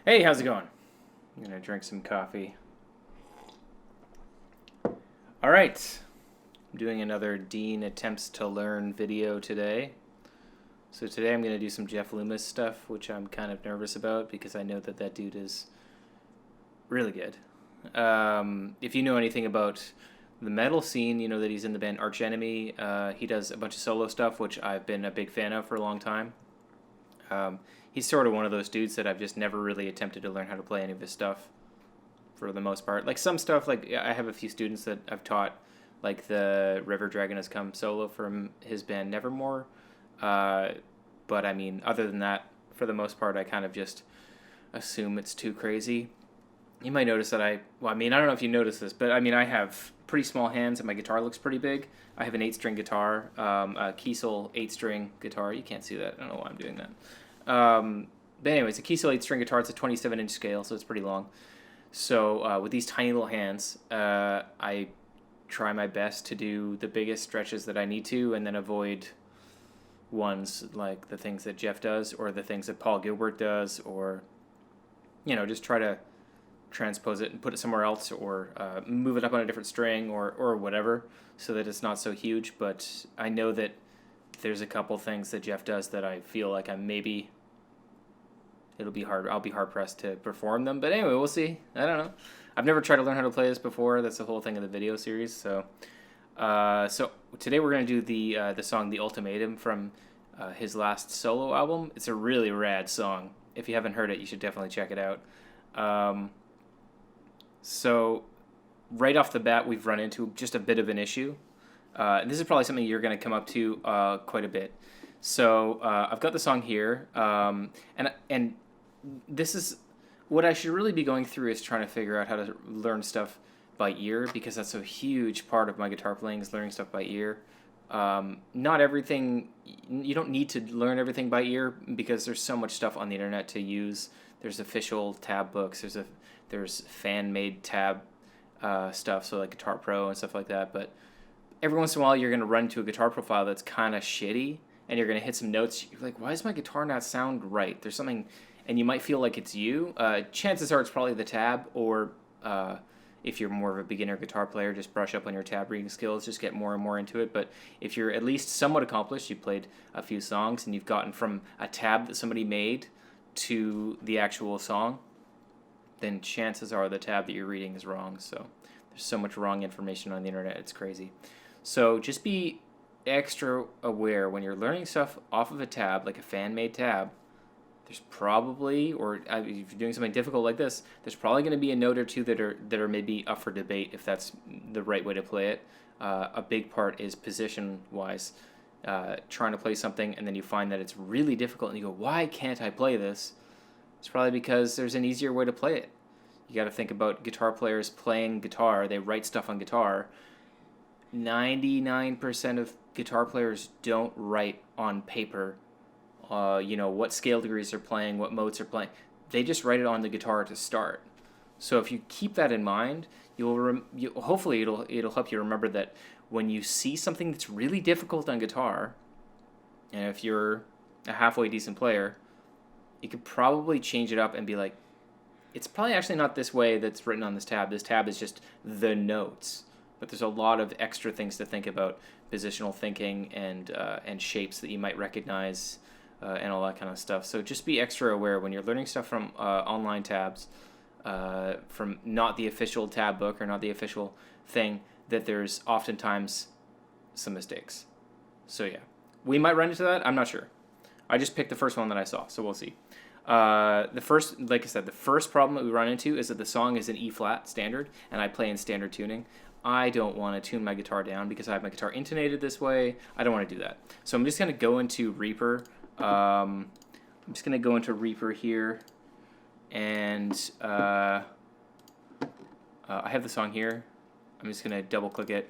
Hey, how's it going? I'm gonna drink some coffee. All right, I'm doing another Dean Attempts to Learn video today. So today I'm gonna do some Jeff Loomis stuff, which I'm kind of nervous about because I know that dude is really good. If you know anything about the metal scene, you know that he's in the band Arch Enemy. He does a bunch of solo stuff, which I've been a big fan of for a long time. He's sort of one of those dudes that I've just never really attempted to learn how to play any of his stuff for the most part. Like some stuff, like I have a few students that I've taught, like the River Dragon Has Come solo from his band Nevermore. But I mean, other than that, for the most part, I kind of just assume it's too crazy. You might notice that I don't know if you notice this, but I mean, I have pretty small hands and my guitar looks pretty big. I have an 8-string guitar, a Kiesel 8-string guitar. You can't see that. I don't know why I'm doing that. But anyways, a Kiesel 8-string guitar, it's a 27-inch scale, so it's pretty long. So with these tiny little hands, I try my best to do the biggest stretches that I need to and then avoid ones like the things that Jeff does or the things that Paul Gilbert does, or, you know, just try to transpose it and put it somewhere else, or move it up on a different string, or whatever, so that it's not so huge. But I know that there's a couple things that Jeff does that I feel like I'll be hard pressed to perform them. But anyway, we'll see. I don't know. I've never tried to learn how to play this before. That's the whole thing of the video series. So today we're gonna do the song "The Ultimatum" from his last solo album. It's a really rad song. If you haven't heard it, you should definitely check it out. So right off the bat, we've run into just a bit of an issue. This is probably something you're going to come up to quite a bit. So I've got the song here, and this is what I should really be going through is trying to figure out how to learn stuff by ear, because that's a huge part of my guitar playing is learning stuff by ear. Not everything, you don't need to learn everything by ear because there's so much stuff on the internet to use. There's official tab books. There's fan-made tab stuff, so like Guitar Pro and stuff like that. But every once in a while, you're going to run into a guitar profile that's kind of shitty, and you're going to hit some notes. You're like, why does my guitar not sound right? There's something, and you might feel like it's you. Chances are it's probably the tab, or if you're more of a beginner guitar player, just brush up on your tab reading skills, just get more and more into it. But if you're at least somewhat accomplished, you played a few songs, and you've gotten from a tab that somebody made to the actual song, then chances are the tab that you're reading is wrong. So there's so much wrong information on the internet, it's crazy. So just be extra aware when you're learning stuff off of a tab, like a fan-made tab. There's probably, or if you're doing something difficult like this, there's probably going to be a note or two that are maybe up for debate if that's the right way to play it. A big part is position-wise. Trying to play something and then you find that it's really difficult and you go, why can't I play this? It's probably because there's an easier way to play it. You got to think about guitar players playing guitar. They write stuff on guitar. 99% of guitar players don't write on paper, what scale degrees they're playing, what modes they're playing. They just write it on the guitar to start. So if you keep that in mind, hopefully it'll help you remember that when you see something that's really difficult on guitar, and if you're a halfway decent player, you could probably change it up and be like, it's probably actually not this way that's written on this tab. This tab is just the notes. But there's a lot of extra things to think about, positional thinking and shapes that you might recognize and all that kind of stuff. So just be extra aware when you're learning stuff from online tabs, from not the official tab book or not the official thing, that there's oftentimes some mistakes. So yeah, we might run into that. I'm not sure. I just picked the first one that I saw, so we'll see. The first problem that we run into is that the song is in E-flat standard, and I play in standard tuning. I don't want to tune my guitar down because I have my guitar intonated this way. I don't want to do that. So I'm just going to go into Reaper. Here, and I have the song here. I'm just going to double click it.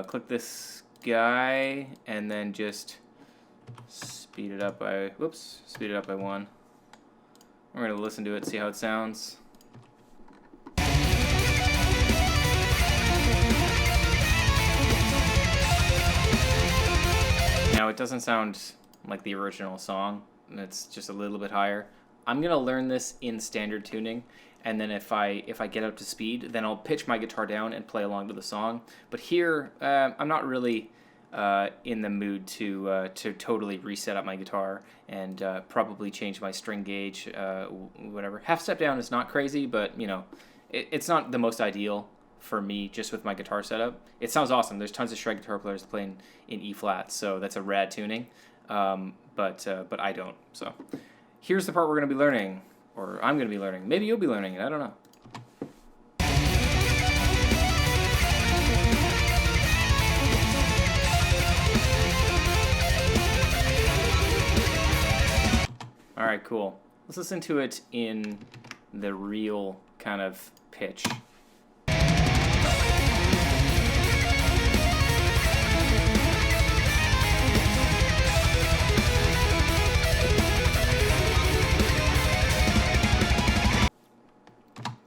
Click this guy, and then just speed it up by 1. We're going to listen to it, see how it sounds. Now, it doesn't sound like the original song. It's just a little bit higher. I'm gonna learn this in standard tuning, and then if I get up to speed, then I'll pitch my guitar down and play along to the song. But here, I'm not really in the mood to totally reset up my guitar and probably change my string gauge, whatever. Half step down is not crazy, but you know, it's not the most ideal for me just with my guitar setup. It sounds awesome. There's tons of shred guitar players playing in E flat, so that's a rad tuning. But I don't. So here's the part we're going to be learning, or I'm going to be learning. Maybe you'll be learning it. I don't know. All right, cool. Let's listen to it in the real kind of pitch.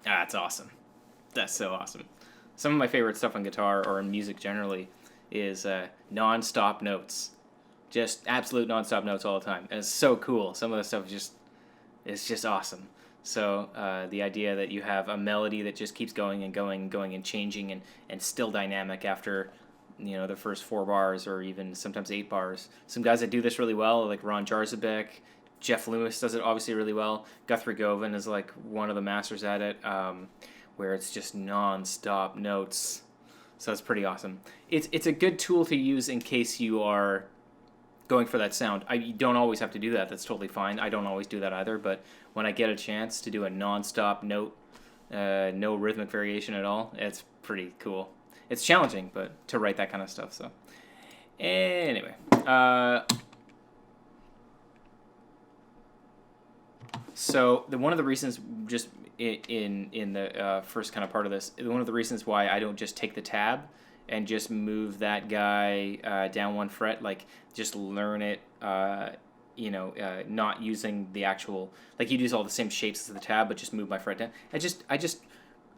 That's awesome. That's so awesome. Some of my favorite stuff on guitar or in music generally is non-stop notes. Just absolute non-stop notes all the time. And it's so cool. Some of the stuff is just awesome. So the idea that you have a melody that just keeps going and going and going and changing and still dynamic after, you know, the first 4 bars or even sometimes 8 bars. Some guys that do this really well, like Ron Jarzabek, Jeff Loomis does it obviously really well. Guthrie Govan is like one of the masters at it, where it's just non-stop notes. So it's pretty awesome. It's a good tool to use in case you are going for that sound. You don't always have to do that. That's totally fine. I don't always do that either. But when I get a chance to do a non-stop note, no rhythmic variation at all, it's pretty cool. It's challenging, but to write that kind of stuff. So anyway. So one of the reasons, just in the first kind of part of this, one of the reasons why I don't just take the tab and just move that guy down 1 fret, like just learn it, not using the actual, like you'd use all the same shapes as the tab, but just move my fret down.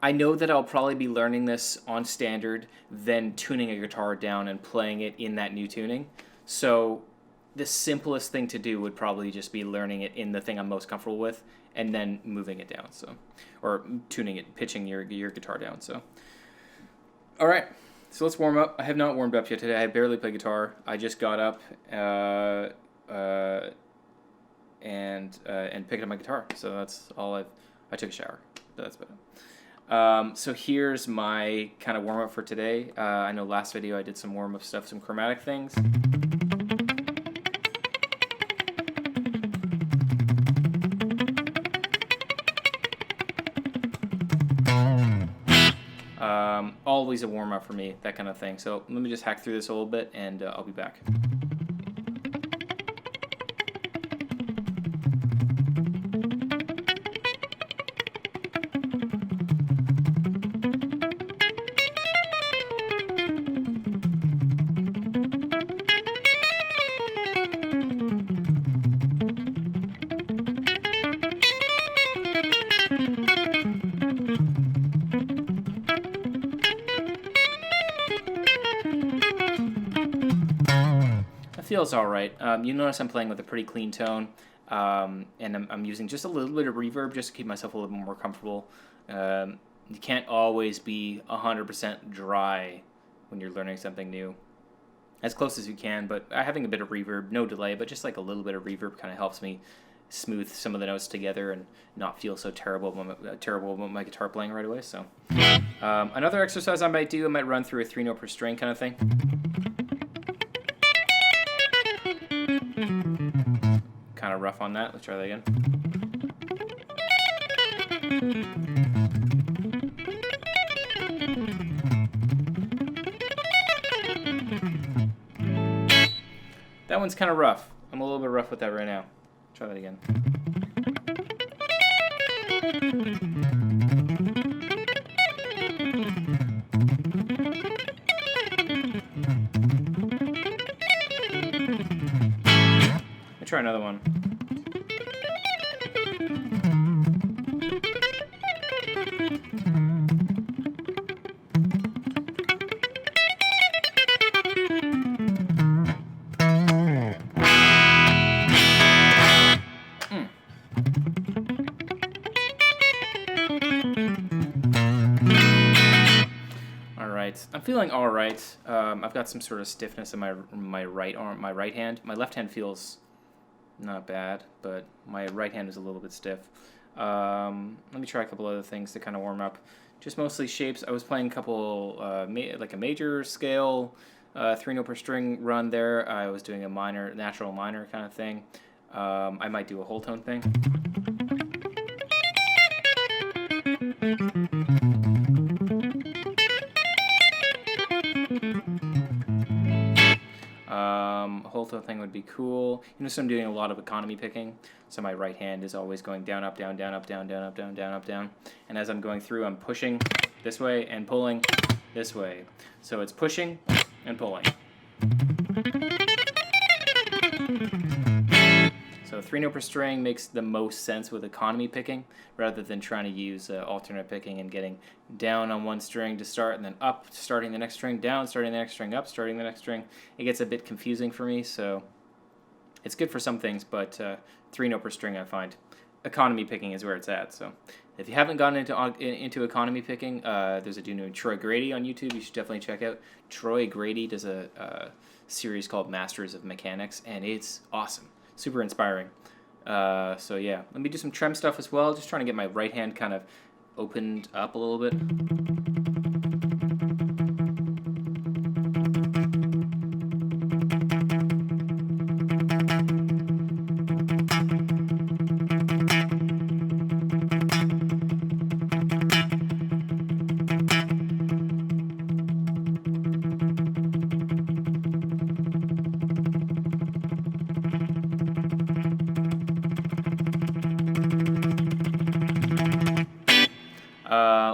I know that I'll probably be learning this on standard, then tuning a guitar down and playing it in that new tuning. So the simplest thing to do would probably just be learning it in the thing I'm most comfortable with and then moving it down. So, or tuning it, pitching your guitar down. So, all right. So let's warm up. I have not warmed up yet today. I barely play guitar. I just got up and picked up my guitar. So that's all I took a shower. But that's about it. So here's my kind of warm up for today. I know last video I did some warm up stuff, some chromatic things. Always a warm-up for me, that kind of thing. So let me just hack through this a little bit, and I'll be back. Feels all right. You notice I'm playing with a pretty clean tone, and I'm using just a little bit of reverb just to keep myself a little more comfortable. You can't always be 100% dry when you're learning something new. As close as you can, but having a bit of reverb, no delay, but just like a little bit of reverb kind of helps me smooth some of the notes together and not feel so terrible about my guitar playing right away. So another exercise I might run through a 3-note per string kind of thing. Kind of rough on that. Let's try that again. That one's kind of rough. I'm a little bit rough with that right now. Try that again. Try another one. right. I'm feeling all right. I've got some sort of stiffness in my right arm, my right hand. My left hand feels not bad, but my right hand is a little bit stiff. Let me try a couple other things to kind of warm up. Just mostly shapes. I was playing a couple, like a major scale, 3 note per string run there. I was doing a minor, natural minor kind of thing. I might do a whole tone thing. Whole tone thing would be cool. You know, so I'm doing a lot of economy picking. So my right hand is always going down, up, down, down, up, down, down, up, down, down, up, down. And as I'm going through, I'm pushing this way and pulling this way. So it's pushing and pulling. So 3 note per string makes the most sense with economy picking rather than trying to use alternate picking and getting down on one string to start and then up, starting the next string, down, starting the next string, up, starting the next string. It gets a bit confusing for me, so it's good for some things, but 3 note per string I find. Economy picking is where it's at, so if you haven't gotten into economy picking, there's a dude named Troy Grady on YouTube you should definitely check out. Troy Grady does a series called Masters of Mechanics, and it's awesome. Super inspiring. So yeah, let me do some trem stuff as well. Just trying to get my right hand kind of opened up a little bit.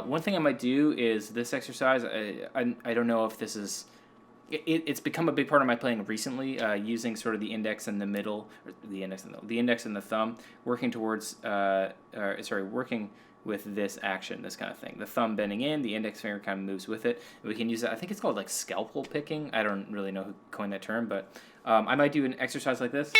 One thing I might do is this exercise. I don't know if this is. It's become a big part of my playing recently, using sort of the index and the middle, or the index and the thumb, working towards, working with this action, this kind of thing. The thumb bending in, the index finger kind of moves with it. We can use it. I think it's called like scalpel picking. I don't really know who coined that term, but I might do an exercise like this.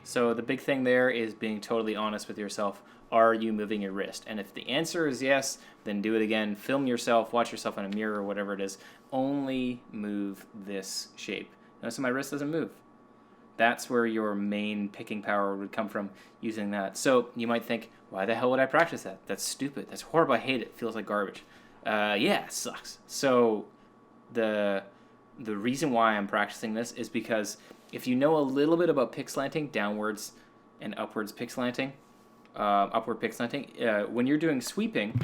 So the big thing there is being totally honest with yourself. Are you moving your wrist? And if the answer is yes, then do it again. Film yourself, watch yourself in a mirror or whatever it is. Only move this shape. Notice my wrist doesn't move. That's where your main picking power would come from, using that. So you might think, why the hell would I practice that? That's stupid. That's horrible. I hate it. It feels like garbage. Yeah, it sucks. So the reason why I'm practicing this is because if you know a little bit about pick slanting, downwards and upwards pick slanting, when you're doing sweeping,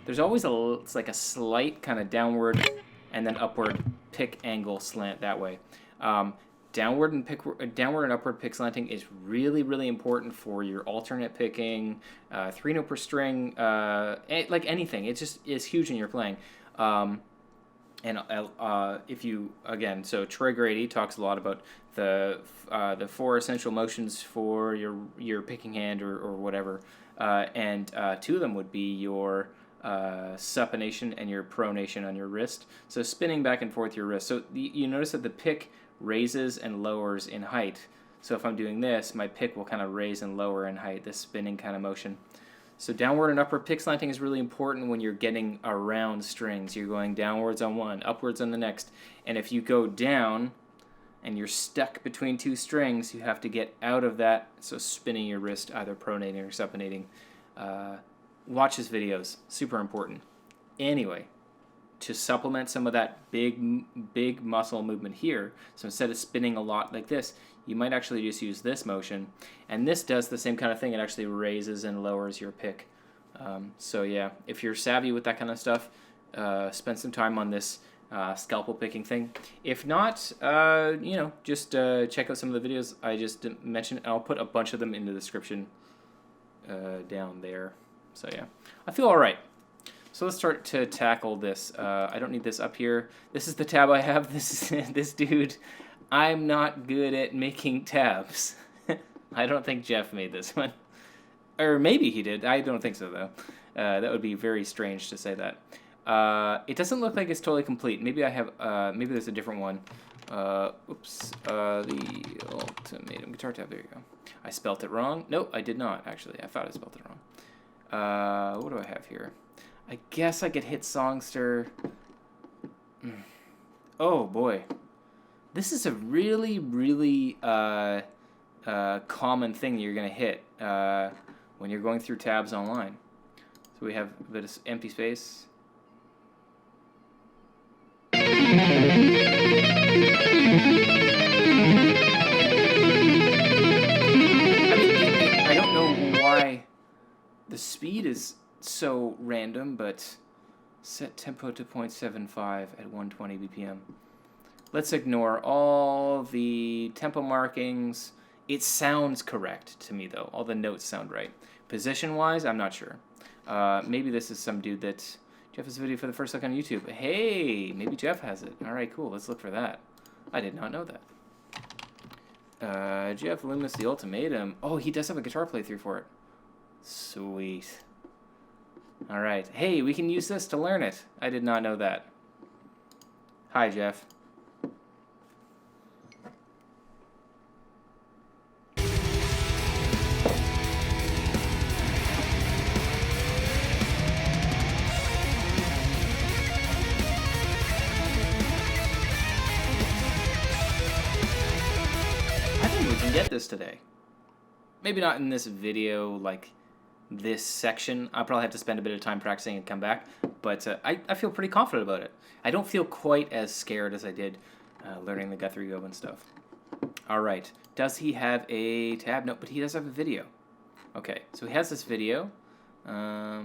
there's always it's like a slight kind of downward and then upward pick angle slant that way. Downward and upward pick slanting is really, really important for your alternate picking, 3 note per string, like anything. It just is huge in your playing. If you, again, so Troy Grady talks a lot about the 4 essential motions for your picking hand or whatever, and 2 of them would be your supination and your pronation on your wrist. So spinning back and forth your wrist. So you notice that the pick raises and lowers in height. So if I'm doing this, my pick will kind of raise and lower in height, this spinning kind of motion. So downward and upward pick slanting is really important when you're getting around strings. You're going downwards on one, upwards on the next. And if you go down and you're stuck between 2 strings, you have to get out of that. So spinning your wrist, either pronating or supinating. Watch his videos, super important. Anyway, to supplement some of that big muscle movement here, so instead of spinning a lot like this, you might actually just use this motion. And this does the same kind of thing. It actually raises and lowers your pick. So yeah, if you're savvy with that kind of stuff, spend some time on this scalpel picking thing. If not, just check out some of the videos I just mentioned. I'll put a bunch of them in the description down there. So yeah, I feel all right. So let's start to tackle this. I don't need this up here. This is the tab I have. This is this dude. I'm not good at making tabs. I don't think Jeff made this one. Or maybe he did. I don't think so, though. That would be very strange to say that. It doesn't look like it's totally complete. Maybe I have, maybe there's a different one. Oops, the Ultimatum guitar tab, there you go. I spelt it wrong. Nope, I did not, actually. I thought I spelt it wrong. What do I have here? I guess I could hit Songster. Oh, boy. This is a really, really common thing you're going to hit when you're going through tabs online. So we have a bit of empty space. I don't know why the speed is so random, but set tempo to 0.75 at 120 BPM. Let's ignore all the tempo markings. It sounds correct to me, though. All the notes sound right. Position-wise, I'm not sure. Maybe this is some dude that... Jeff has a video for the first look on YouTube. Hey, maybe Jeff has it. All right, cool. Let's look for that. I did not know that. Jeff Loomis, the Ultimatum. Oh, he does have a guitar playthrough for it. Sweet. All right. Hey, we can use this to learn it. I did not know that. Hi, Jeff. Get this today. Maybe not in this video, like this section. I'll probably have to spend a bit of time practicing and come back, but I feel pretty confident about it. I don't feel quite as scared as I did learning the Guthrie Go and stuff. All right. Does he have a tab? No, but he does have a video. Okay, so he has this video. All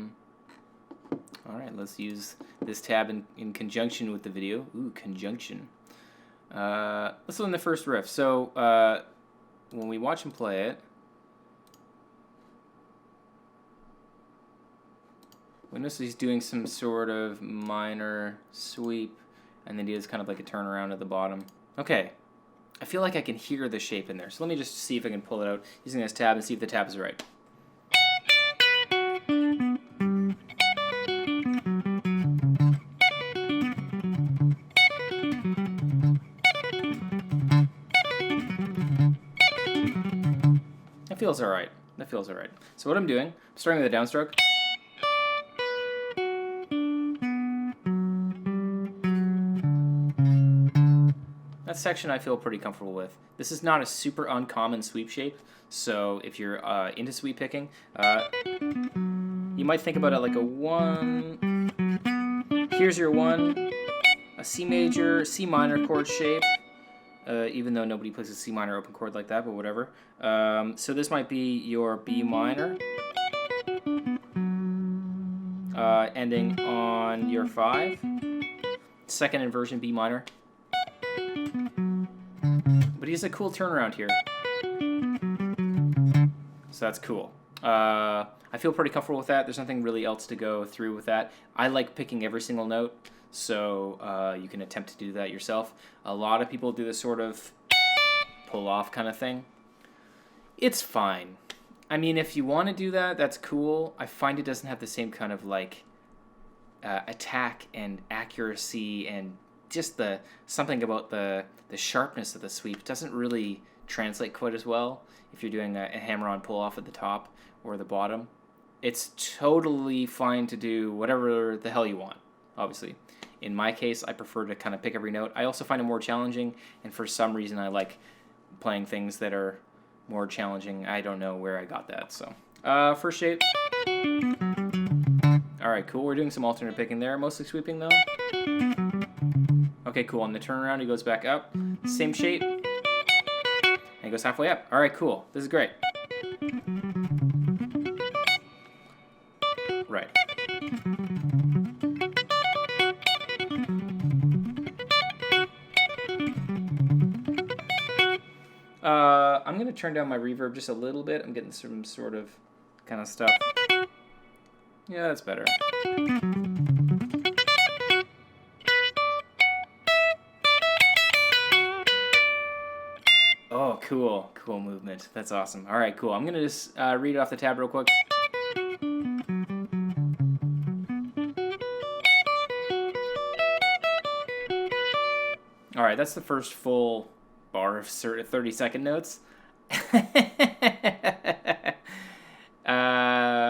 right, let's use this tab in conjunction with the video. Ooh, conjunction. Let's learn the first riff. So, when we watch him play it, we notice he's doing some sort of minor sweep, and then he does kind of like a turnaround at the bottom. Okay, I feel like I can hear the shape in there, so let me just see if I can pull it out using this tab and see if the tab is right. That feels alright. That feels alright. So what I'm doing, I'm starting with a downstroke. That section I feel pretty comfortable with. This is not a super uncommon sweep shape, so if you're into sweep picking, you might think about it like a 1. Here's your 1, a C major, C minor chord shape. Even though nobody plays a C minor open chord like that, but whatever. So this might be your B minor, ending on your 5. Second inversion B minor. But he has a cool turnaround here. So that's cool. I feel pretty comfortable with that. There's nothing really else to go through with that. I like picking every single note. So you can attempt to do that yourself. A lot of people do this sort of pull-off kind of thing. It's fine. I mean, if you want to do that, that's cool. I find it doesn't have the same kind of like attack and accuracy, and just something about the sharpness of the sweep doesn't really translate quite as well if you're doing a hammer-on pull-off at the top or the bottom. It's totally fine to do whatever the hell you want, obviously. In my case, I prefer to kind of pick every note. I also find it more challenging, and for some reason I like playing things that are more challenging. I don't know where I got that. So, first shape. Alright, cool. We're doing some alternate picking there. Mostly sweeping, though. Okay, cool. On the turnaround, he goes back up. Same shape. And he goes halfway up. Alright, cool. This is great. Right. I'm going to turn down my reverb just a little bit. I'm getting some sort of kind of stuff. Yeah, that's better. Oh, cool. Cool movement. That's awesome. All right, cool. I'm going to just read it off the tab real quick. All right, that's the first full bar of 30-second notes.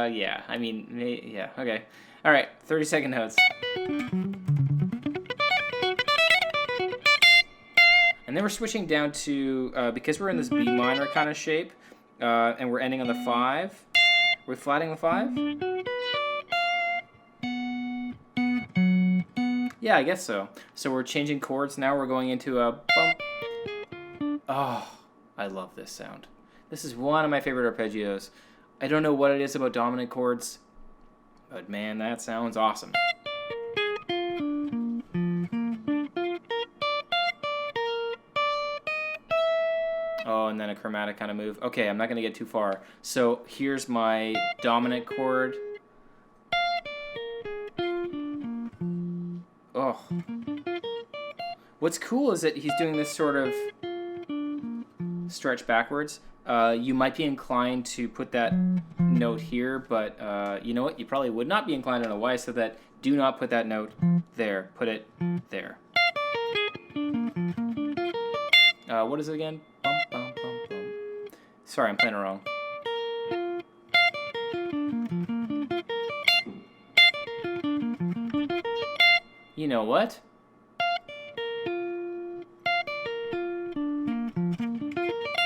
Yeah, I mean, yeah, okay. All right, 30-second notes. And then we're switching down to, because we're in this B minor kind of shape, and we're ending on the 5. Are we flatting the 5? Yeah, I guess so. So we're changing chords. Now we're going into a bump. Oh, I love this sound. This is one of my favorite arpeggios. I don't know what it is about dominant chords, but man, that sounds awesome. Oh, and then a chromatic kind of move. Okay, I'm not going to get too far. So here's my dominant chord. Oh. What's cool is that he's doing this sort of stretch backwards. You might be inclined to put that note here, but you know what? You probably would not be inclined to know why. So that do not put that note there. Put it there. What is it again? Bum, bum, bum, bum. Sorry, I'm playing it wrong. You know what?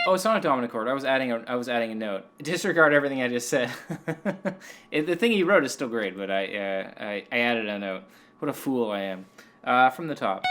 Oh, it's not a dominant chord. I was adding a note. Disregard everything I just said. The thing he wrote is still great, but I added a note. What a fool I am. From the top.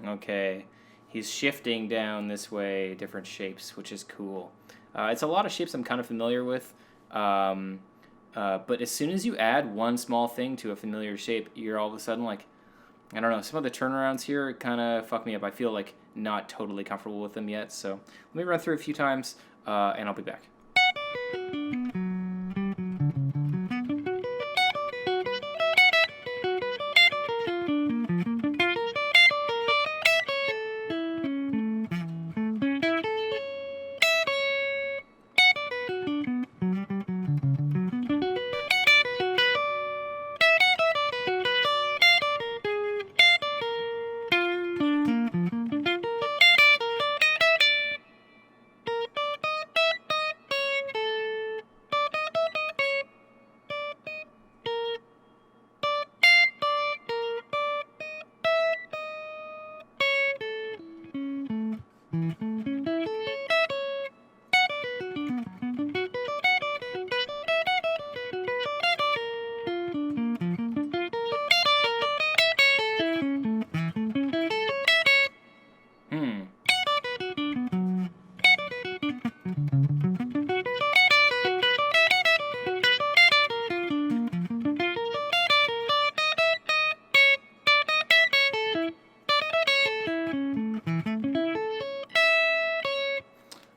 Okay, he's shifting down this way, different shapes, which is cool. It's a lot of shapes I'm kind of familiar with, but as soon as you add one small thing to a familiar shape, you're all of a sudden like, I don't know, some of the turnarounds here kind of fuck me up. I feel like not totally comfortable with them yet, so let me run through a few times, and I'll be back.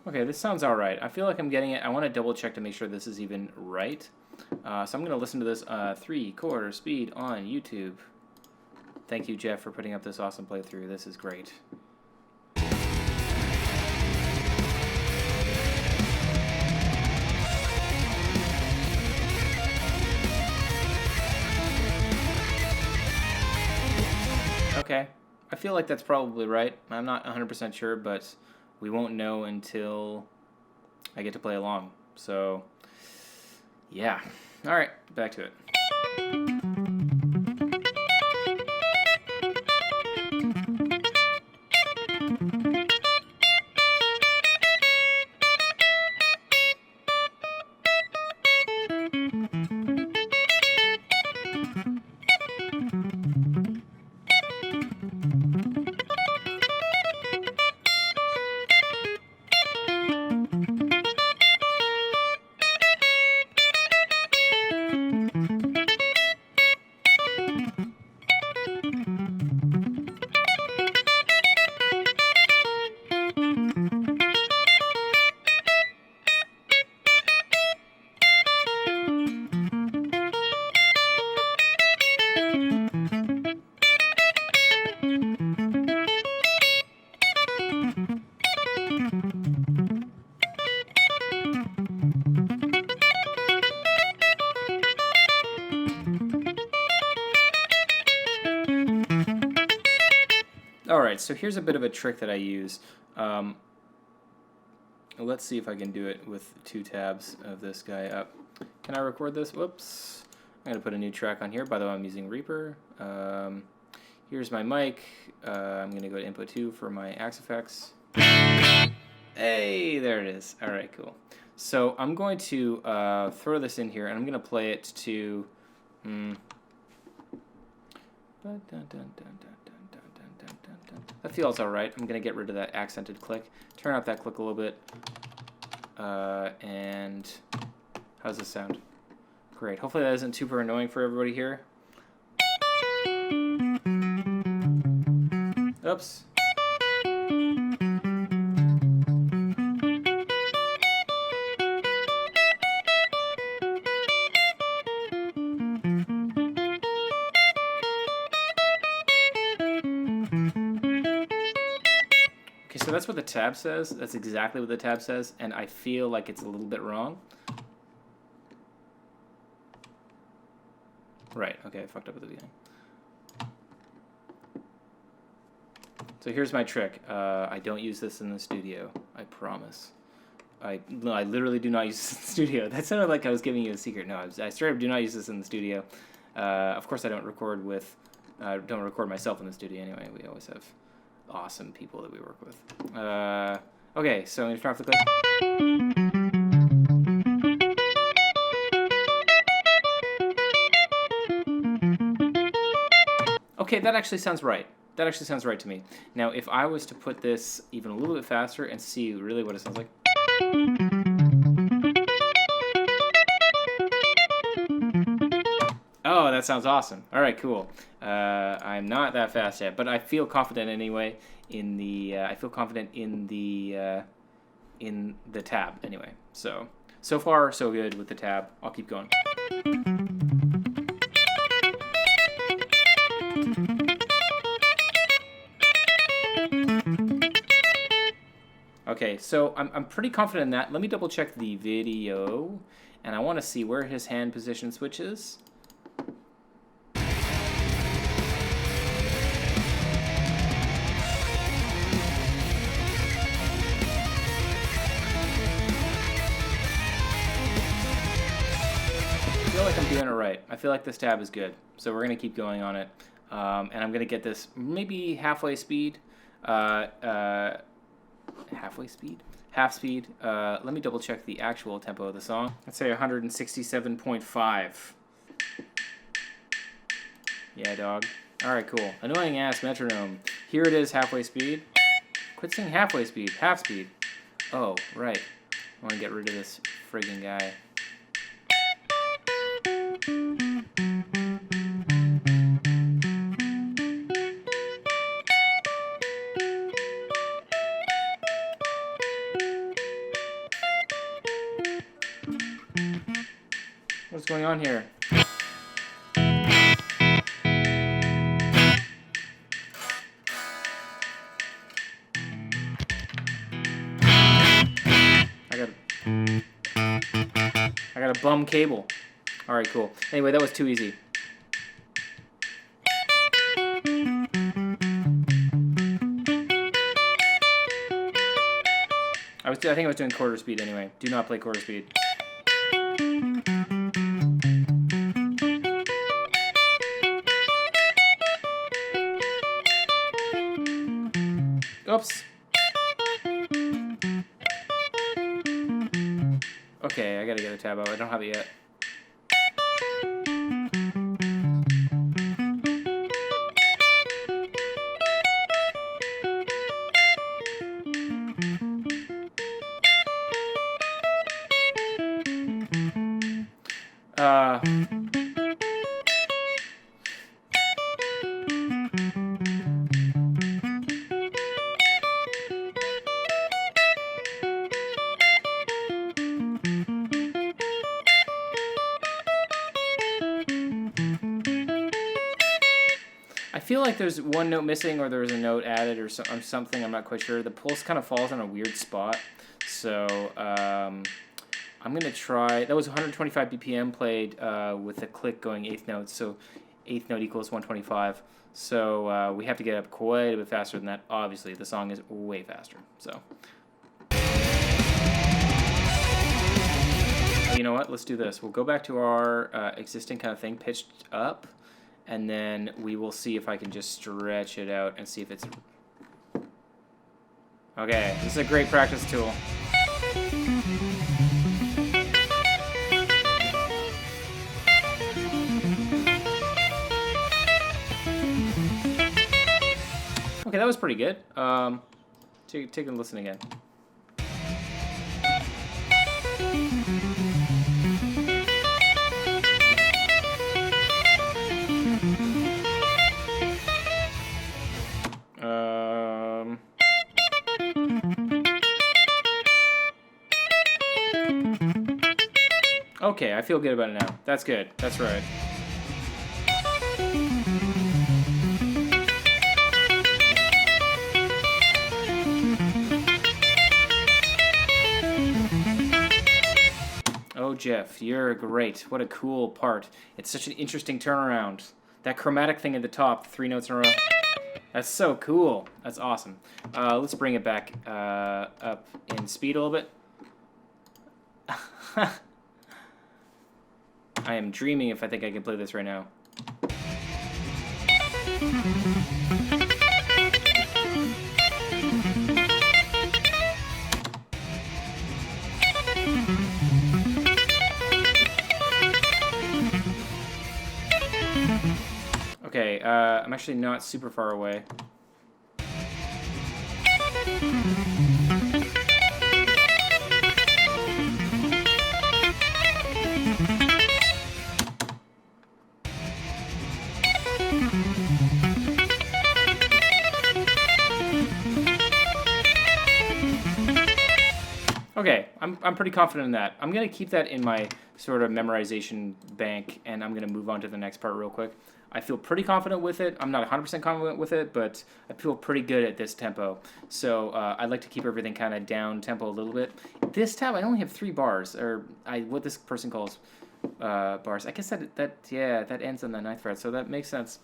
Okay, this sounds all right. I feel like I'm getting it. I want to double check to make sure this is even right. So I'm going to listen to this 3/4 speed on YouTube. Thank you, Jeff, for putting up this awesome playthrough. This is great. Okay, I feel like that's probably right. I'm not 100% sure, but we won't know until I get to play along. So, yeah. All right, back to it. All right, so here's a bit of a trick that I use. Let's see if I can do it with 2 tabs of this guy up. Can I record this? Whoops. I'm going to put a new track on here. By the way, I'm using Reaper. Here's my mic. I'm going to go to input.2 for my Axe effects. Hey, there it is. All right, cool. So I'm going to throw this in here, and I'm going to play it to... That feels all right. I'm going to get rid of that accented click. Turn up that click a little bit. And how's this sound? Great. Hopefully that isn't super annoying for everybody here. Oops. So that's what the tab says. That's exactly what the tab says, and I feel like it's a little bit wrong. Right, okay, I fucked up at the beginning. So here's my trick. I don't use this in the studio, I promise. I literally do not use this in the studio. That sounded like I was giving you a secret. No, I straight up do not use this in the studio. Of course I don't record myself in the studio anyway. We always have awesome people that we work with. Okay, so I'm going to turn off the clip. Okay, that actually sounds right. That actually sounds right to me. Now, if I was to put this even a little bit faster and see really what it sounds like. Oh, that sounds awesome. All right, cool. I'm not that fast yet, but I feel confident anyway in the. I feel confident in the tab anyway. So far so good with the tab. I'll keep going. Okay, so I'm pretty confident in that. Let me double check the video, and I want to see where his hand position switches. I feel like I'm doing it right. I feel like this tab is good, so we're gonna keep going on it, and I'm gonna get this maybe halfway speed, half speed. Let me double check the actual tempo of the song. Let's say 167.5. Yeah, dog. All right, cool. Annoying ass metronome. Here it is, halfway speed. Quit saying halfway speed. Half speed. Oh, right. I want to get rid of this friggin' guy. What's going on here? I got a bum cable. All right, cool. Anyway, that was too easy. I think I was doing quarter speed anyway. Do not play quarter speed. Oops. Okay, I gotta get a tab out. I don't have it yet. I feel like there's one note missing, or there's a note added, or something. I'm not quite sure. The pulse kind of falls on a weird spot, so I'm gonna try. That was 125 BPM played with the click going eighth notes. So eighth note equals 125. So we have to get up quite a bit faster than that. Obviously, the song is way faster. So you know what? Let's do this. We'll go back to our existing kind of thing, pitched up, and then we will see if I can just stretch it out and see if it's... Okay, this is a great practice tool. Okay, that was pretty good. Take a listen again. Okay, I feel good about it now. That's good. That's right. Oh, Jeff, you're great. What a cool part. It's such an interesting turnaround. That chromatic thing at the top, 3 notes in a row. That's so cool. That's awesome. Let's bring it back up in speed a little bit. I am dreaming if I think I can play this right now. Okay, I'm actually not super far away. Okay, I'm pretty confident in that. I'm going to keep that in my sort of memorization bank, and I'm going to move on to the next part real quick. I feel pretty confident with it. I'm not 100% confident with it, but I feel pretty good at this tempo. So I'd like to keep everything kind of down tempo a little bit. This tab, I only have 3 bars, or what this person calls bars. I guess that ends on the 9th fret, so that makes sense.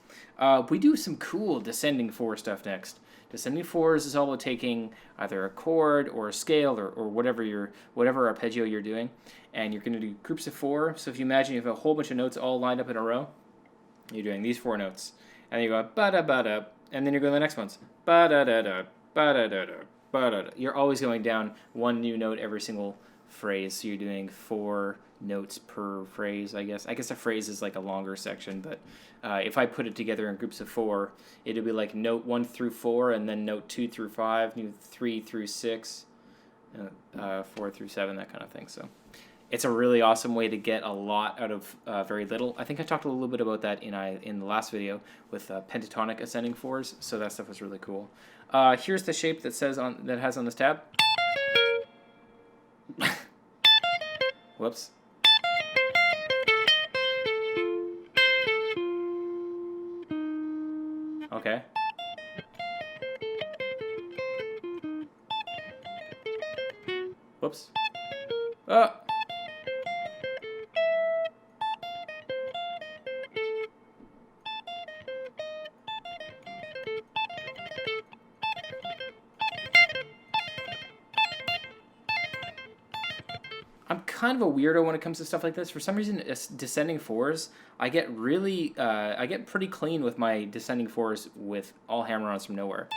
We do some cool descending 4 stuff next. Descending 4s is all about taking either a chord or a scale or whatever arpeggio you're doing, and you're going to do groups of 4. So if you imagine you have a whole bunch of notes all lined up in a row, you're doing these 4 notes, and then you go ba-da-ba-da, and then you're going to the next ones, ba-da-da-da, ba-da-da-da, ba-da-da. You're always going down 1 new note every single phrase, so you're doing 4 notes per phrase, I guess. I guess a phrase is like a longer section, but if I put it together in groups of 4, it'll be like note 1 through 4, and then note 2 through 5, note 3 through 6, 4 through 7, that kind of thing. So it's a really awesome way to get a lot out of very little. I think I talked a little bit about that in the last video with pentatonic ascending 4s, so that stuff was really cool. Here's the shape that has on this tab. Whoops. Okay. Whoops. Ah! I'm kind of a weirdo when it comes to stuff like this. For some reason, descending 4s, I get pretty clean with my descending 4s with all hammer-ons from nowhere.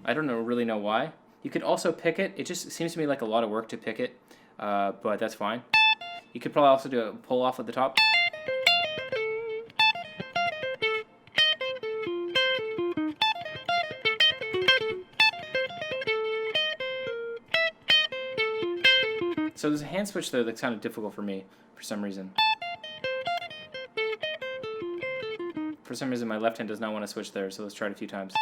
I don't really know why. You could also pick it. It just seems to me like a lot of work to pick it, but that's fine. You could probably also do a pull-off at the top. So there's a hand switch there that's kind of difficult for me for some reason. For some reason, my left hand does not want to switch there, so let's try it a few times.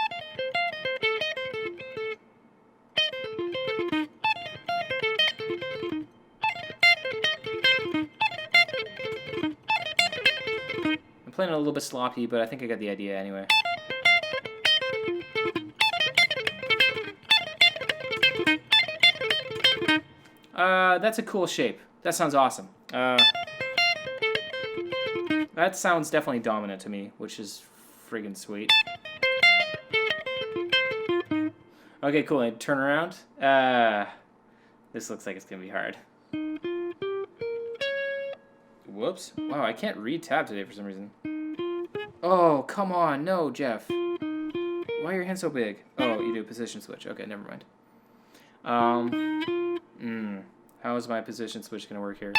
I'm playing a little bit sloppy, but I think I got the idea anyway. That's a cool shape. That sounds awesome. That sounds definitely dominant to me, which is friggin' sweet. Okay, cool. And turn around. This looks like it's gonna be hard. Whoops. Wow, I can't read tab today for some reason. Oh, come on. No, Jeff. Why are your hands so big? Oh, you do a position switch. Okay, never mind. How is my position switch gonna work here?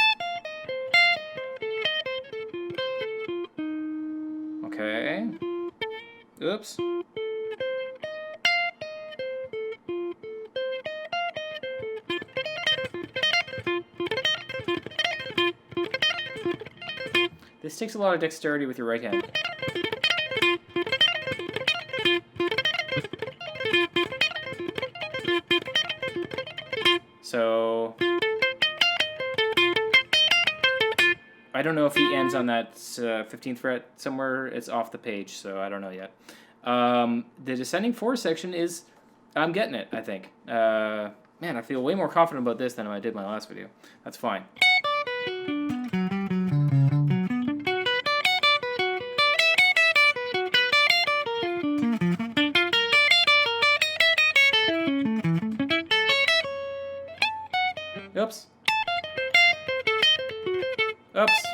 Okay. Oops. This takes a lot of dexterity with your right hand. So I don't know if he ends on that 15th fret somewhere. It's off the page, so I don't know yet. The descending 4 section is, I'm getting it, I think. Man, I feel way more confident about this than I did my last video. That's fine. Oops. Oops.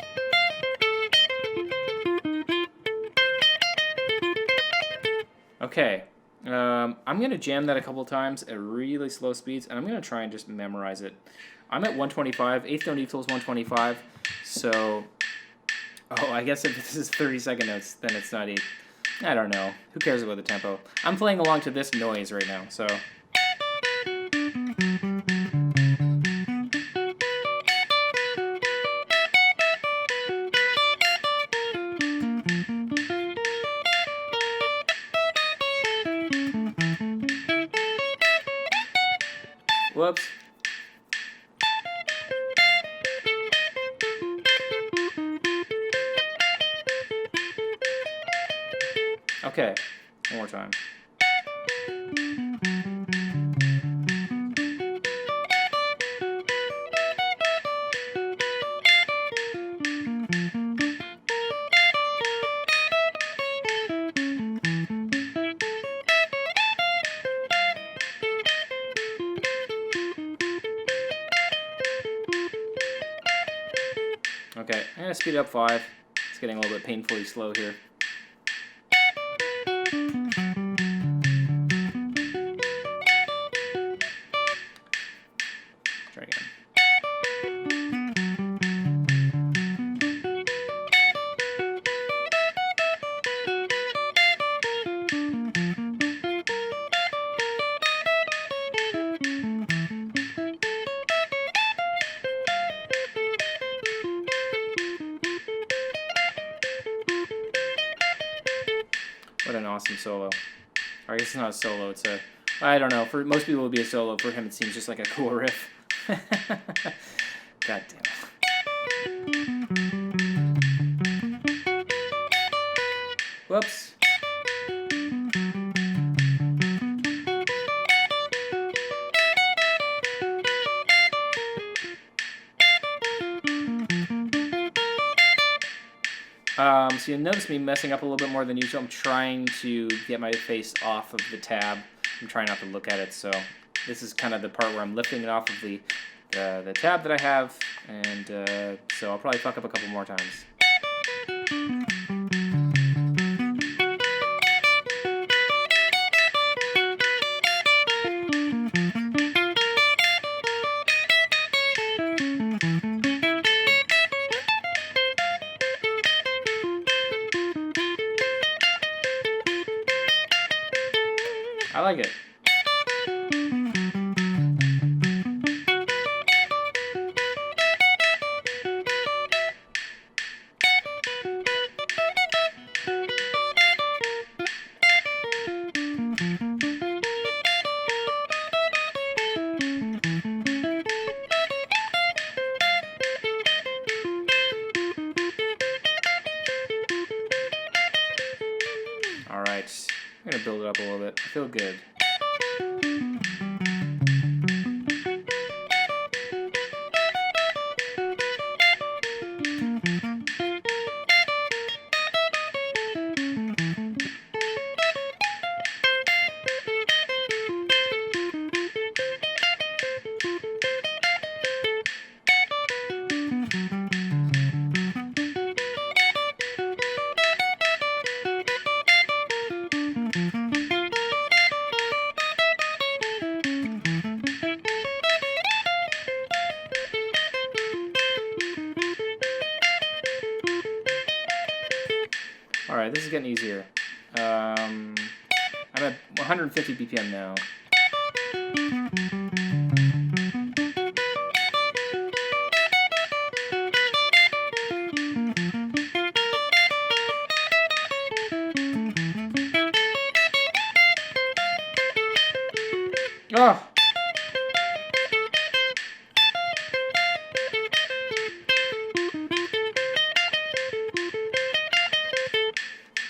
Okay. I'm going to jam that a couple times at really slow speeds, and I'm going to try and just memorize it. I'm at 125. Eighth note equals 125. So, I guess if this is 30-second notes, then it's not eighth. I don't know. Who cares about the tempo? I'm playing along to this noise right now, so... Whoops. Okay, one more time. Okay, I'm going to speed up 5. It's getting a little bit painfully slow here. Try again. What an awesome solo. Or I guess it's not a solo, it's a... I don't know. For most people it would be a solo. For him it seems just like a cool riff. God damn it. Whoops. So you'll notice me messing up a little bit more than usual. I'm trying to get my face off of the tab. I'm trying not to look at it, so this is kind of the part where I'm lifting it off of the tab that I have, and so I'll probably fuck up a couple more times. I like it. All right, I'm gonna build it up a little bit. I feel good. Alright, this is getting easier. I'm at 150 BPM now. Oh!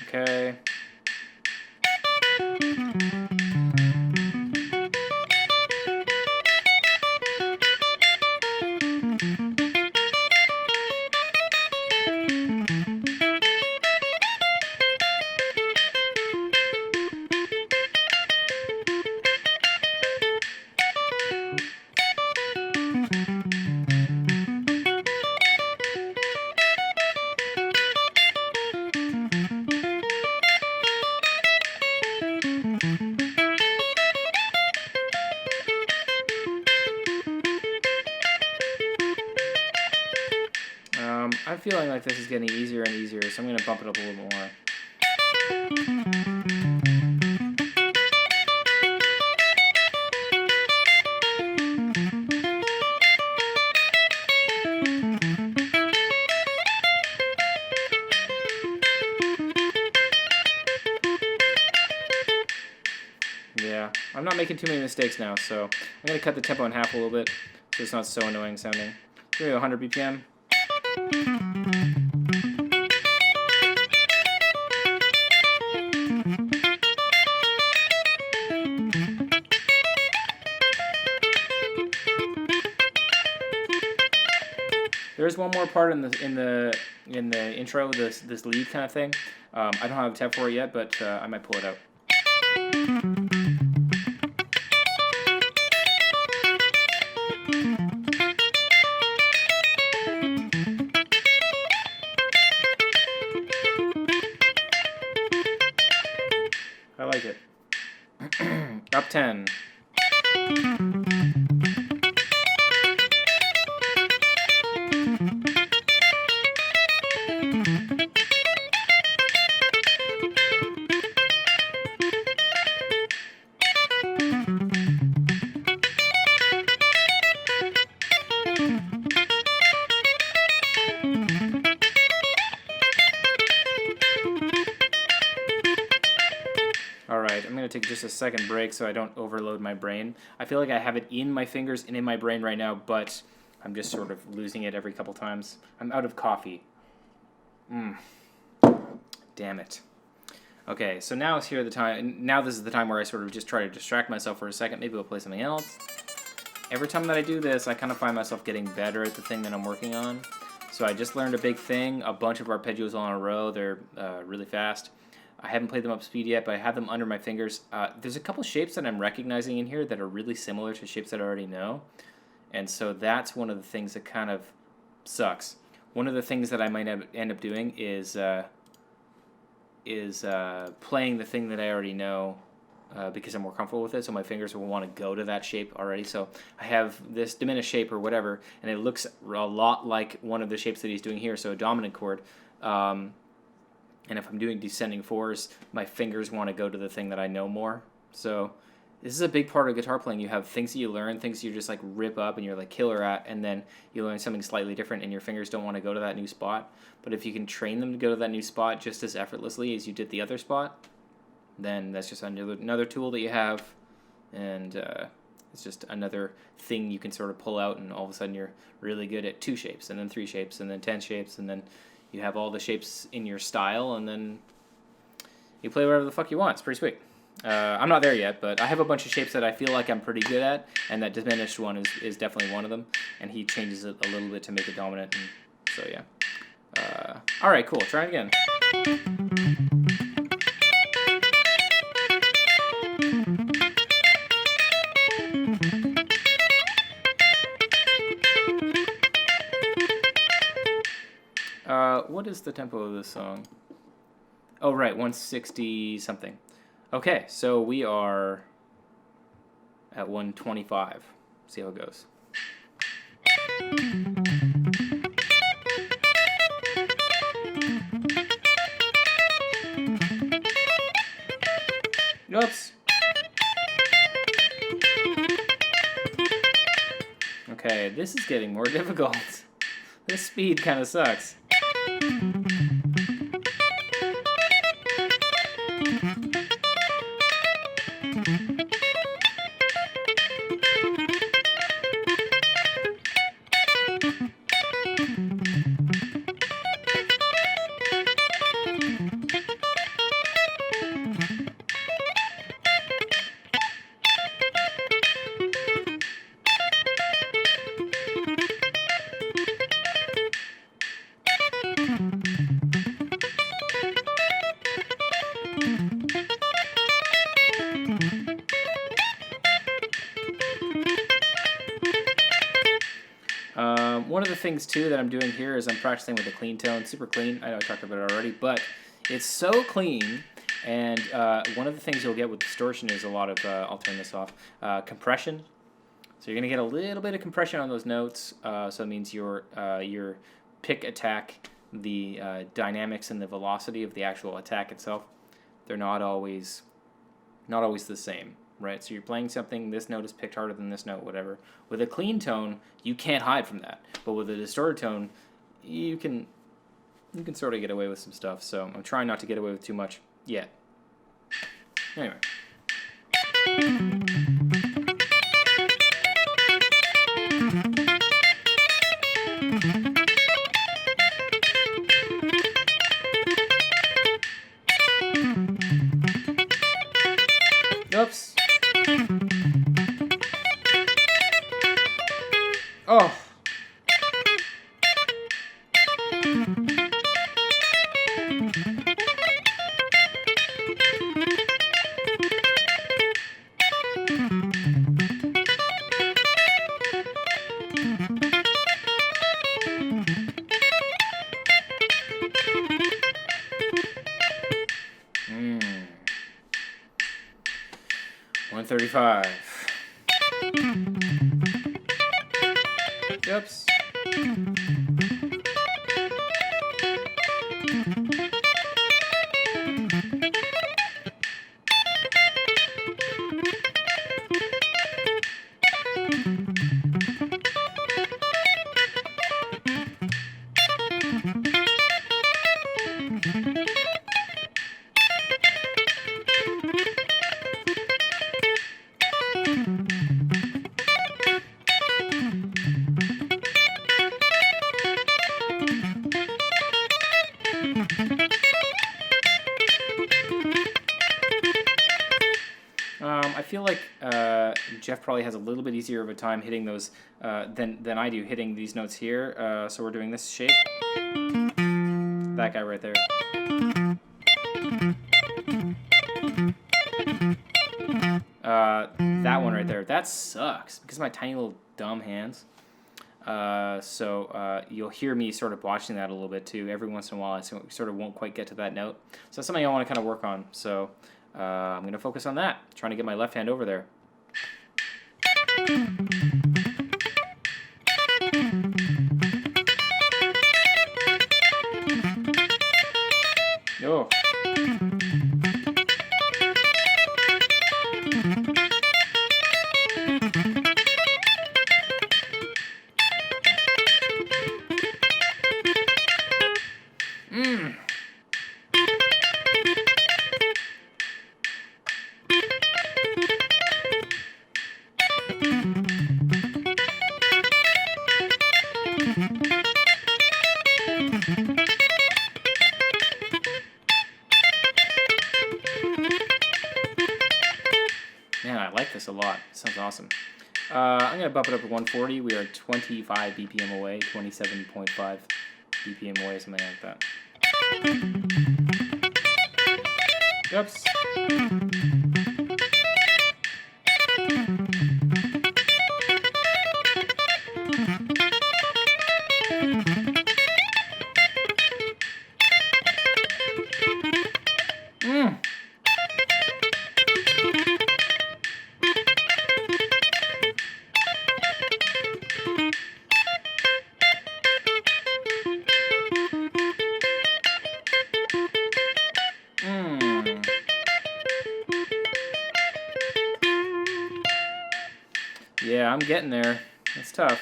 Okay. I'm feeling like this is getting easier and easier, so I'm going to bump it up a little more. Yeah, I'm not making too many mistakes now, so I'm going to cut the tempo in half a little bit so it's not so annoying sounding. Here we go, 100 BPM. There's one more part in the intro, this lead kind of thing. I don't have a tab for it yet, but I might pull it out. I like it. Up 10. Alright, I'm going to take just a second break so I don't overload my brain. I feel like I have it in my fingers and in my brain right now, but I'm just sort of losing it every couple times. I'm out of coffee. Damn it. Okay, so now this is the time where I sort of just try to distract myself for a second. Maybe I'll play something else. Every time that I do this, I kind of find myself getting better at the thing that I'm working on. So I just learned a big thing, a bunch of arpeggios all in a row. They're really fast. I haven't played them up speed yet, but I have them under my fingers. There's a couple shapes that I'm recognizing in here that are really similar to shapes that I already know. And so that's one of the things that kind of sucks. One of the things that I might end up doing is playing the thing that I already know because I'm more comfortable with it, so my fingers will want to go to that shape already. So I have this diminished shape or whatever, and it looks a lot like one of the shapes that he's doing here, so a dominant chord. And if I'm doing descending fours, my fingers want to go to the thing that I know more. So this is a big part of guitar playing. You have things that you learn, things you just like rip up and you're like killer at, and then you learn something slightly different and your fingers don't want to go to that new spot. But if you can train them to go to that new spot just as effortlessly as you did the other spot, then that's just another tool that you have, and it's just another thing you can sort of pull out, and all of a sudden you're really good at 2 shapes, and then 3 shapes, and then 10 shapes, and then you have all the shapes in your style, and then you play whatever the fuck you want. It's pretty sweet. I'm not there yet, but I have a bunch of shapes that I feel like I'm pretty good at, and that diminished one is definitely one of them, and he changes it a little bit to make it dominant, and so yeah. Alright, cool. Try it again. What is the tempo of this song? Oh, right, 160 something. Okay, so we are at 125. See how it goes. Oops. Okay, this is getting more difficult. This speed kind of sucks. One of the things, too, that I'm doing here is I'm practicing with a clean tone. Super clean. I know I talked about it already, but it's so clean. And one of the things you'll get with distortion is a lot of, I'll turn this off, compression. So you're going to get a little bit of compression on those notes. So it means your pick attack, the dynamics and the velocity of the actual attack itself, they're not always the same. Right, so you're playing something, this note is picked harder than this note, whatever. With a clean tone, you can't hide from that. But with a distorted tone, you can sort of get away with some stuff. So I'm trying not to get away with too much yet. Anyway. Oops. Oh. Hmm. 135. Oops. I feel like Jeff probably has a little bit easier of a time hitting those than I do hitting these notes here. So we're doing this shape. That guy right there. That one right there. That sucks because of my tiny little dumb hands. So you'll hear me sort of watching that a little bit too. Every once in a while, I sort of won't quite get to that note. So that's something I want to kind of work on. So I'm going to focus on that, trying to get my left hand over there. Oh. Man, I like this a lot. It sounds awesome. I'm going to bump it up to 140. We are 25 BPM away, 27.5 BPM away, something like that. Oops. Yeah, I'm getting there. It's tough.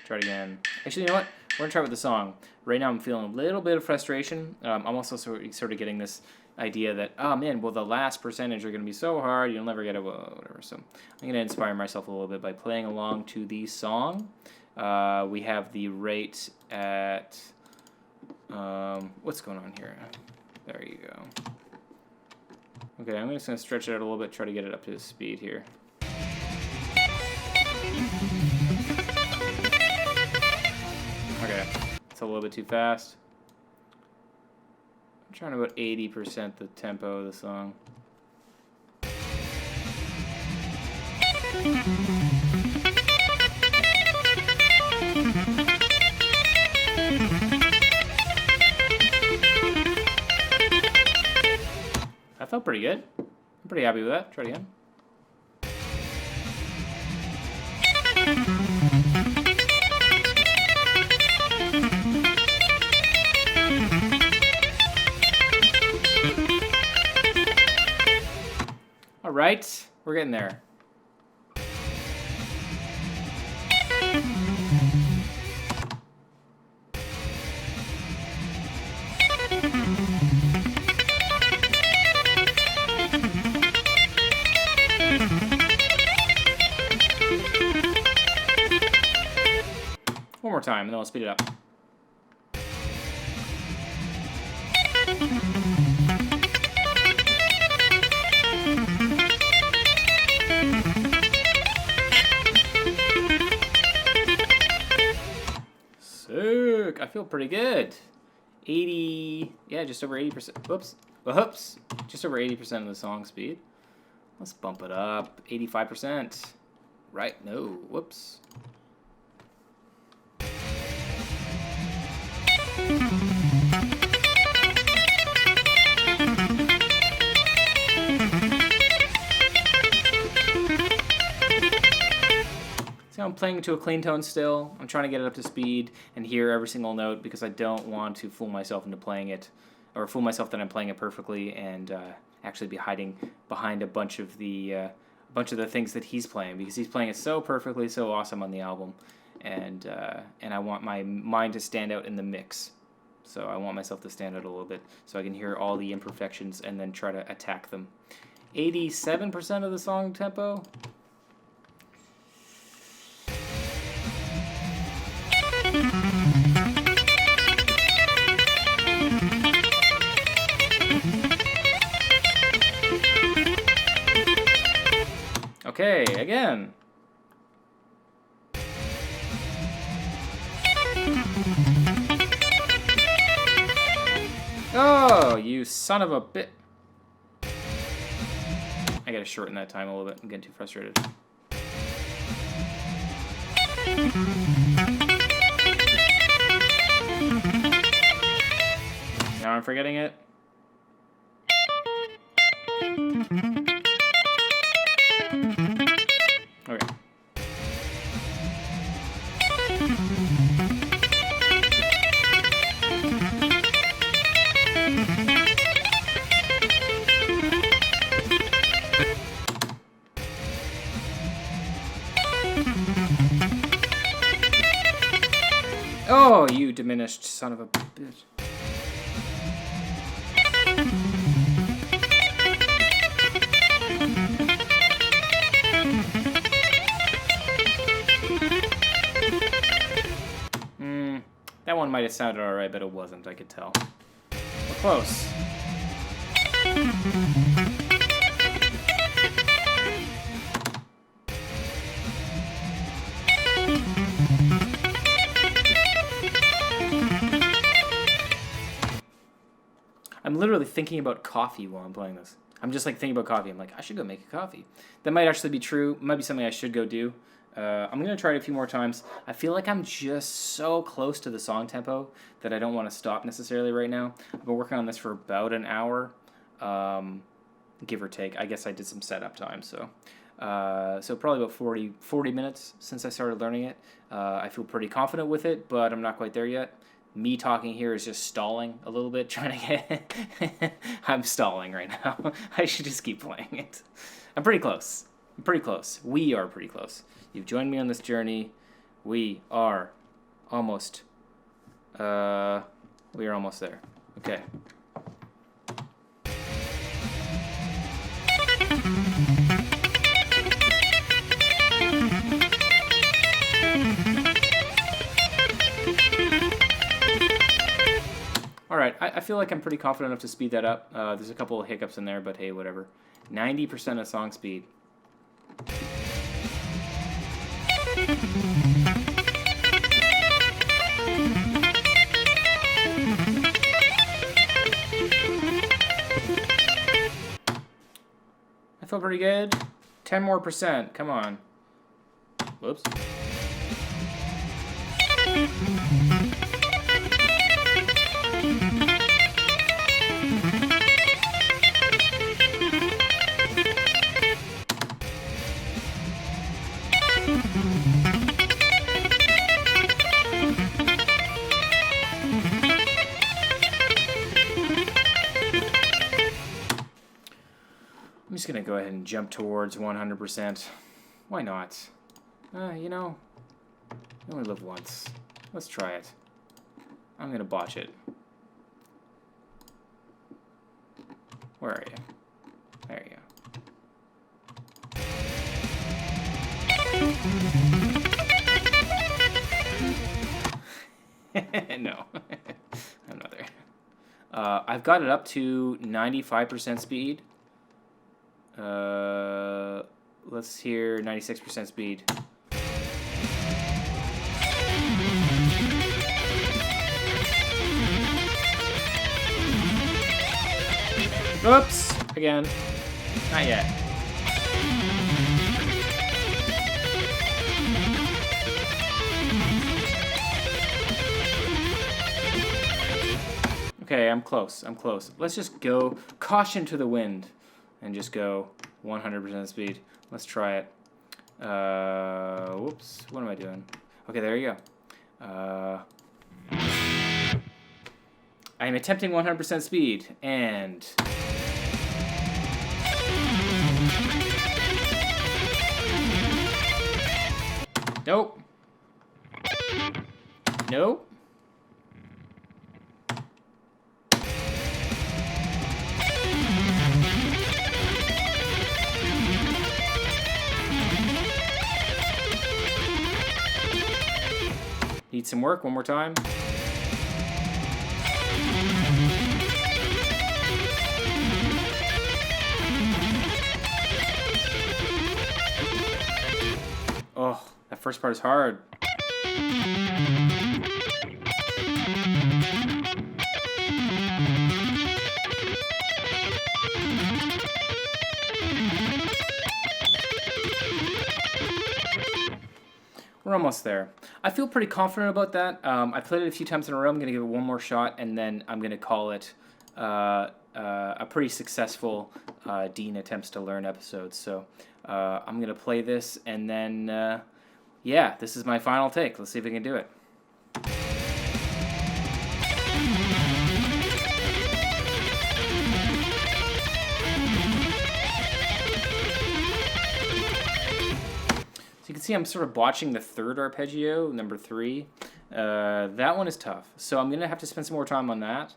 Try it again. Actually, you know what? We're going to try with the song. Right now I'm feeling a little bit of frustration. I'm also sort of getting this idea that, oh man, well the last percentage are going to be so hard, you'll never get it, whatever. So I'm going to inspire myself a little bit by playing along to the song. We have the rate at, what's going on here? There you go. Okay, I'm just going to stretch it out a little bit, try to get it up to the speed here. Okay, it's a little bit too fast. I'm trying about 80% the tempo of the song. That felt pretty good. I'm pretty happy with that. Try it again. All right, we're getting there. One more time, and then I'll speed it up. Sick! I feel pretty good. 80, yeah, just over 80%. Whoops. Whoops. Just over 80% of the song speed. Let's bump it up. 85%. Right? No. Whoops. See how I'm playing to a clean tone still? I'm trying to get it up to speed and hear every single note because I don't want to fool myself into playing it, or fool myself that I'm playing it perfectly and actually be hiding behind a bunch of the things that he's playing, because he's playing it so perfectly, so awesome on the album, and I want my mind to stand out in the mix. So I want myself to stand out a little bit so I can hear all the imperfections and then try to attack them. 87% of the song tempo. Okay, again. Oh, you son of a bit. I gotta shorten that time a little bit. I'm getting too frustrated. Now I'm forgetting it. Okay. Oh, you diminished son of a bitch. That one might have sounded alright, but it wasn't, I could tell. We're close. I'm literally thinking about coffee while I'm playing this. I'm just like thinking about coffee. I'm like, I should go make a coffee. That might actually be true. Might be something I should go do. I'm going to try it a few more times. I feel like I'm just so close to the song tempo that I don't want to stop necessarily right now. I've been working on this for about an hour, give or take. I guess I did some setup time, so probably about 40 minutes since I started learning it. I feel pretty confident with it, but I'm not quite there yet. Me talking here is just stalling a little bit, trying to get... I'm stalling right now. I should just keep playing it. I'm pretty close. I'm pretty close. We are pretty close. You've joined me on this journey. We are almost. We are almost there. Okay. All right, I feel like I'm pretty confident enough to speed that up. There's a couple of hiccups in there, but hey, whatever. 90% of song speed. I feel pretty good. 10 more percent. Come on. Whoops. I'm just going to go ahead and jump towards 100%. Why not? You know, you only live once. Let's try it. I'm going to botch it. Where are you? There you go. No. I'm not there. I've got it up to 95% speed. Let's hear 96% speed. Oops! Again. Not yet. Okay, I'm close. I'm close. Let's just go caution to the wind and just go 100% speed. Let's try it. Whoops. What am I doing? Okay, there you go. I am attempting 100% speed, and... Nope. Nope. Need some work. One more time. Oh, that first part is hard. We're almost there. I feel pretty confident about that. I played it a few times in a row. I'm going to give it one more shot, and then I'm going to call it a pretty successful Dean Attempts to Learn episode. So I'm going to play this, and then, yeah, this is my final take. Let's see if we can do it. So you can see I'm sort of botching the third arpeggio, number 3. That one is tough. So I'm going to have to spend some more time on that.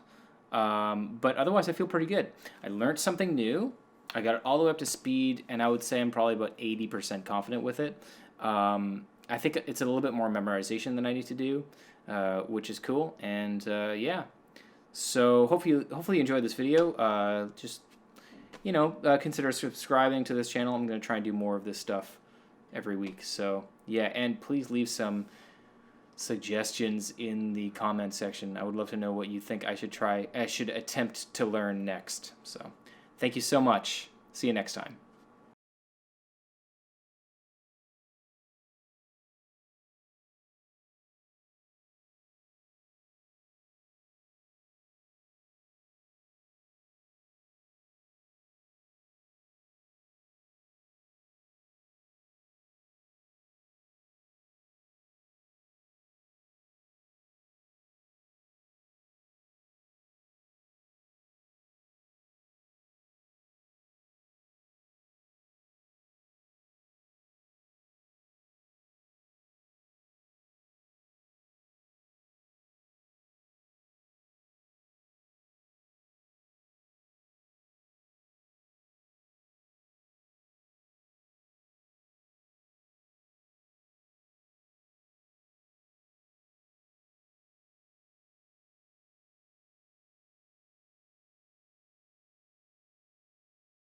But otherwise, I feel pretty good. I learned something new. I got it all the way up to speed, and I would say I'm probably about 80% confident with it. I think it's a little bit more memorization than I need to do, which is cool. And yeah, so hopefully you enjoyed this video. Just consider subscribing to this channel. I'm going to try and do more of this stuff every week. So yeah, and please leave some suggestions in the comment section. I would love to know what you think I should attempt to learn next. So thank you so much. See you next time.